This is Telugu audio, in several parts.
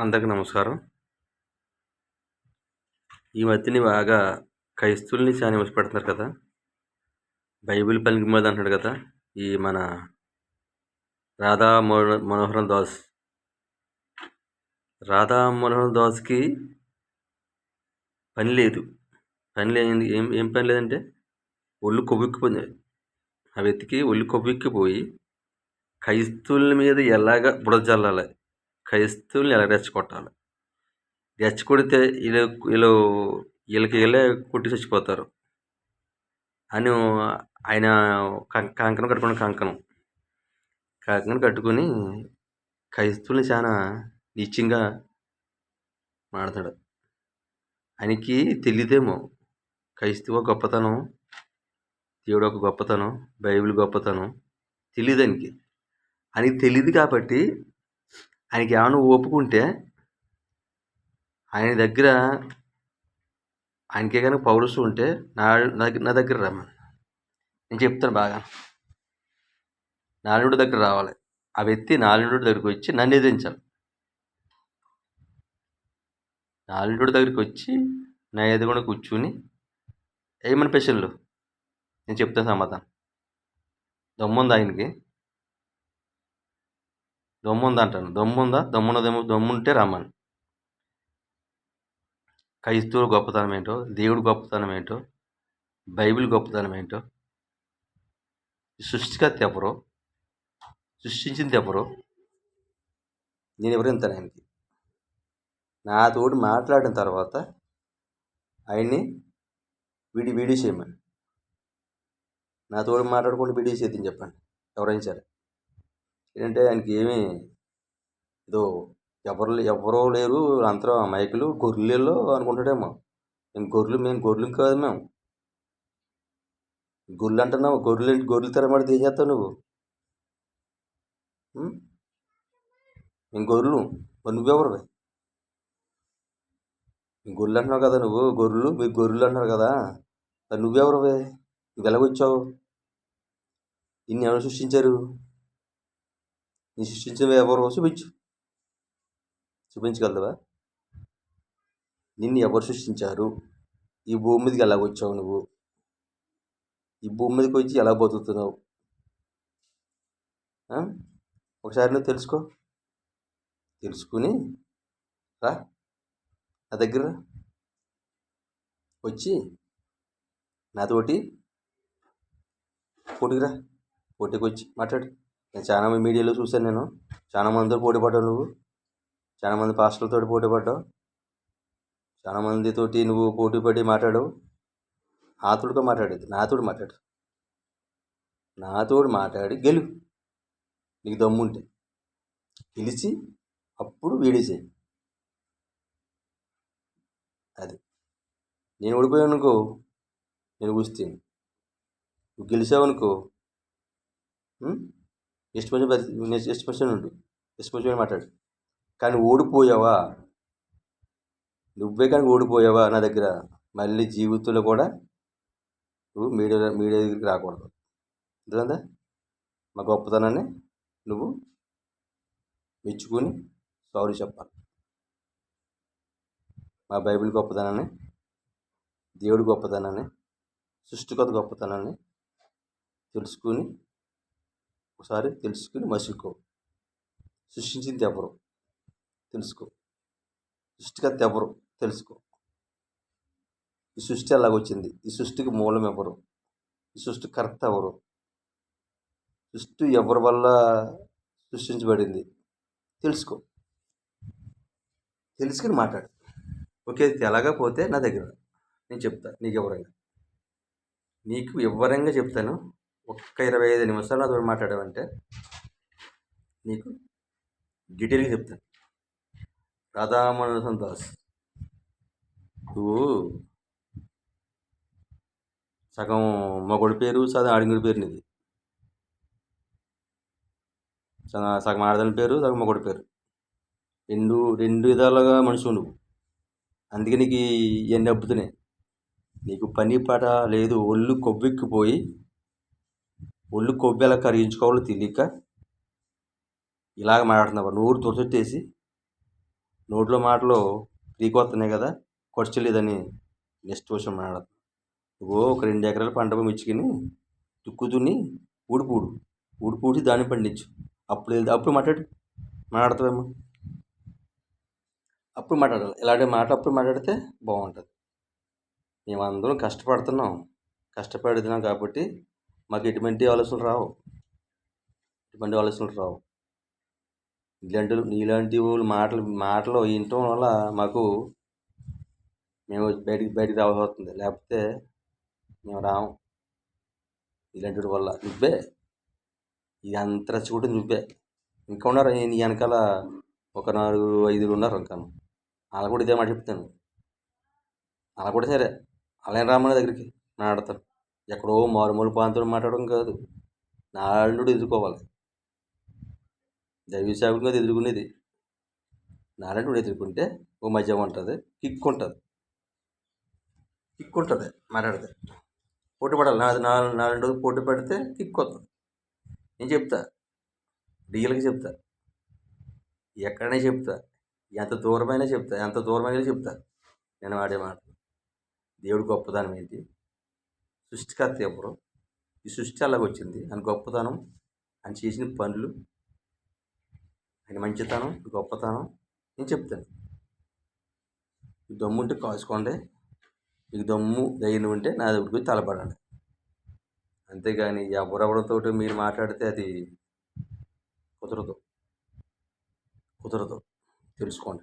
అందరికీ నమస్కారం. ఈ మధ్యన బాగా క్రైస్తవుల్ని చాలా హింసపెడుతున్నారు కదా! బైబిల్ పలికిమాలిది అంటున్నాడు కదా! ఈ మన రాధా మనోహరం దాస్. రాధా మనోహరం దాస్‌కి పని లేదు. పని లేనిది ఏం ఏం పని లేదంటే ఒళ్ళు కొవ్వెక్కిపోయింది. ఆ వ్యక్తికి ఒళ్ళు కొవ్వెక్కిపోయి క్రైస్తవుల మీద ఎలాగ బురద జల్లాలి, క్రైస్తవుల్ని ఎలా రెచ్చగొట్టాలి, రెచ్చగొడితే వీళ్ళు వీళ్ళకి వీళ్ళే కొట్టి చచ్చిపోతారు అని ఆయన కంకణం కట్టుకున్న కంకణం కట్టుకుని క్రైస్తవుల్ని చాలా నీచంగా మాట్లాడతాడు. ఆయనకి తెలియదేమో క్రైస్తవ గొప్పతనం, దేవుడు ఒక గొప్పతనం, బైబిల్ గొప్పతనం తెలియదు ఆయనకి. ఆయనకి తెలియదు కాబట్టి ఆయనకి ఏమైనా ఒప్పుకుంటే ఆయన దగ్గర ఆయనకే కనుక పౌరుషం ఉంటే నా దగ్గర రమ్మని నేను చెప్తాను. బాగా నాలుగుడి దగ్గర రావాలి. ఆ వ్యక్తి నాలుగుడి దగ్గరికి వచ్చి నన్ను ఎదిరించాలి. నాలుగుడి దగ్గరికి వచ్చి నా ఎదురుగుండా కూర్చుని ఏమని ప్రశ్నలు నేను చెప్తాను సమాధానం. దమ్ముందా ఆయనకి? దమ్ముందా అంటాను. దమ్ముంటే రమ్మని. క్రైస్తవుల గొప్పతనం ఏంటో, దేవుడు గొప్పతనం ఏంటో, బైబిల్ గొప్పతనం ఏంటో, సృష్టికర్త ఎవరో, సృష్టించింది ఎవరో నేను వివరిస్తాను ఆయనకి. నాతోటి మాట్లాడిన తర్వాత ఆయన్ని వీడియో చేయమని. నాతోటి మాట్లాడుకుంటూ వీడియో చేద్దని చెప్పండి ఎవరైనా సరే. ఏంటంటే ఆయనకి ఏమీ ఏదో ఎవరో లేరు, అంతలో మైకులు గొర్రెల్లో అనుకుంటాడేమో. మేము గొర్రెలు కాదు. మేము గొర్రెలు అంటున్నావు. గొర్రెలు తెరబడితే ఏం చేస్తావు నువ్వు? మేము గొర్రెలు. మరి నువ్వెవరు? గొర్రెలు అంటున్నావు కదా నువ్వు. మీరు గొర్రెలు అంటున్నారు కదా, మరి నువ్వెవరువే? నువ్వు ఎలాగొచ్చావు? ఇన్ని ఎవరు సృష్టించారు? నీ సృష్టించిన ఎవరు? చూపించగలవా? నిన్ను ఎవరు సృష్టించారు? ఈ భూమి మీదకి ఎలాగొచ్చావు నువ్వు? ఈ భూమి మీదకి వచ్చి ఎలా బతుకుతున్నావు? ఒకసారి నువ్వు తెలుసుకుని రా నా దగ్గర వచ్చి నాతోటి పోటీకి వచ్చి మాట్లాడు. నేను చాలా మీడియాలో చూశాను. నేను చాలా మందితో పోటీ పడ్డావు. నువ్వు చాలా మంది పాస్టర్లతో పోటీ పడ్డావు. చాలా మందితోటి నువ్వు పోటీ పడి మాట్లాడావు. నాతోడుగా మాట్లాడేది. నాతోడు మాట్లాడి గెలు. నీకు దమ్ముంటే గెలిచి అప్పుడు వీడియో చేయి. అది నేను ఓడిపోయాను అనుకో, నేను కూస్తాను. నువ్వు గెలిచావనుకో ఇష్టం ఉండు, ఇష్టం మాట్లాడు. కానీ ఓడిపోయావా, నువ్వే కానీ ఓడిపోయావా నా దగ్గర, మళ్ళీ జీవితంలో కూడా నువ్వు మీడియా దగ్గరికి రాకూడదు. ఎందుకంటే మా గొప్పతనాన్ని నువ్వు మెచ్చుకొని సారీ చెప్పాలి. మా బైబిల్ గొప్పతనాన్ని, దేవుడి గొప్పతనాన్ని, సృష్టికర్త గొప్పతనాన్ని తెలుసుకుని మసులుకో. సృష్టించింది ఎవరు తెలుసుకో. సృష్టికర్త ఎవరు తెలుసుకో. ఈ సృష్టి ఎలాగొచ్చింది? ఈ సృష్టికి మూలం ఎవరు? ఈ సృష్టికర్త ఎవరు? సృష్టి ఎవరి వల్ల సృష్టించబడింది తెలుసుకో. తెలుసుకుని మాట్లాడు. ఓకే, తెలగపోతే నా దగ్గర నేను చెప్తాను. నీకు వివరంగా చెప్తాను. ఒక్క 25 నిమిషాలు నాతో మాట్లాడావంటే నీకు డీటెయిల్గా చెప్తాను. రాధా మనోహరం దాస్, నువ్వు సగం మగోడి పేరు, సగం ఆడింగుడి పేరు. నీది సగం ఆడదాని పేరు, సగం మగోడి పేరు. రెండు విధాలుగా మనుషులు నువ్వు. అందుకే నీకు ఇవన్నీ అబ్బుతున్నాయి. నీకు పని పాట లేదు. ఒళ్ళు కొవ్వెక్కిపోయి ఒళ్ళు కొవ్వు ఎలా కరిగించుకోవాలో తెలియక ఇలాగ మాట్లాడుతున్నావు. నోరు తొడసెట్టేసి నోట్లో మాటలు పీకొస్తున్నాయి కదా, ఖర్చు లేదని నెక్స్ట్ విషయం మాట్లాడతాం. ఒక 2 ఎకరాల పంట భూమి ఇచ్చుకుని దుక్కు దున్ని ఊడిపూడి దాన్ని పండించు. అప్పుడు మాట్లాడతావేమో. అప్పుడు మాట్లాడాలి. ఇలాంటి మాటలు అప్పుడు మాట్లాడితే బాగుంటుంది. మేమందరం కష్టపడుతున్నాం కాబట్టి మాకు ఎటువంటి ఆలోచనలు రావు. నీలాంటి వాళ్ళు మాటలు వినటం వల్ల మాకు మేము బయటికి రావాల్సి వస్తుంది. లేకపోతే మేము రాము. ఇలాంటి వల్ల నువ్వే అంత రెచ్చగొట్టింది నువ్వే. ఇంకా ఉన్నారు నీ వెనకాల ఒక 4-5 ఉన్నారు. ఇంకా అలా కూడా ఇదే మాట చెప్తాను. అలా కూడా సరే, అలా రామన్న దగ్గరికి మాట్లాడతాను. ఎక్కడో మారుమూల ప్రాంతంలో మాట్లాడడం కాదు, నాలుగు ఎదుర్కోవాలి. దైవ సేవకునిగా ఎదుర్కొనేది నారాయణుడు ఎదుర్కొంటే ఓ మధ్య ఉంటుంది, కిక్ ఉంటుంది మాట్లాడితే. పోటీ పడాలి. నాలుగు రోజులు పోటీ పడితే కిక్ వస్తుంది. నేను చెప్తా, రియల్గా చెప్తా, ఎక్కడైనా చెప్తా, ఎంత దూరమైనా చెప్తా. నేను ఆడే మాట, దేవుడి గొప్పతనం ఏంటి, సృష్టికర్త ఎవరు, ఈ సృష్టి అలాగ వచ్చింది అని గొప్పతనం, అని చేసిన పనులు, ఆయన మంచితనం, గొప్పతనం నేను చెప్తాను. ఈ దమ్ము ఉంటే కాసుకోండి, మీకు దమ్ము ధైర్యం ఉంటే నా దగ్గరికి తలపడండి. అంతేగాని ఎవరెవరితో మీరు మాట్లాడితే అది కుదరదు. తెలుసుకోండి.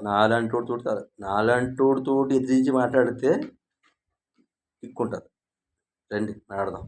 నాలాంటోడితో ఎదిరించి మాట్లాడితే కిక్కుంటుంది. రండి మాట్లాడదాం.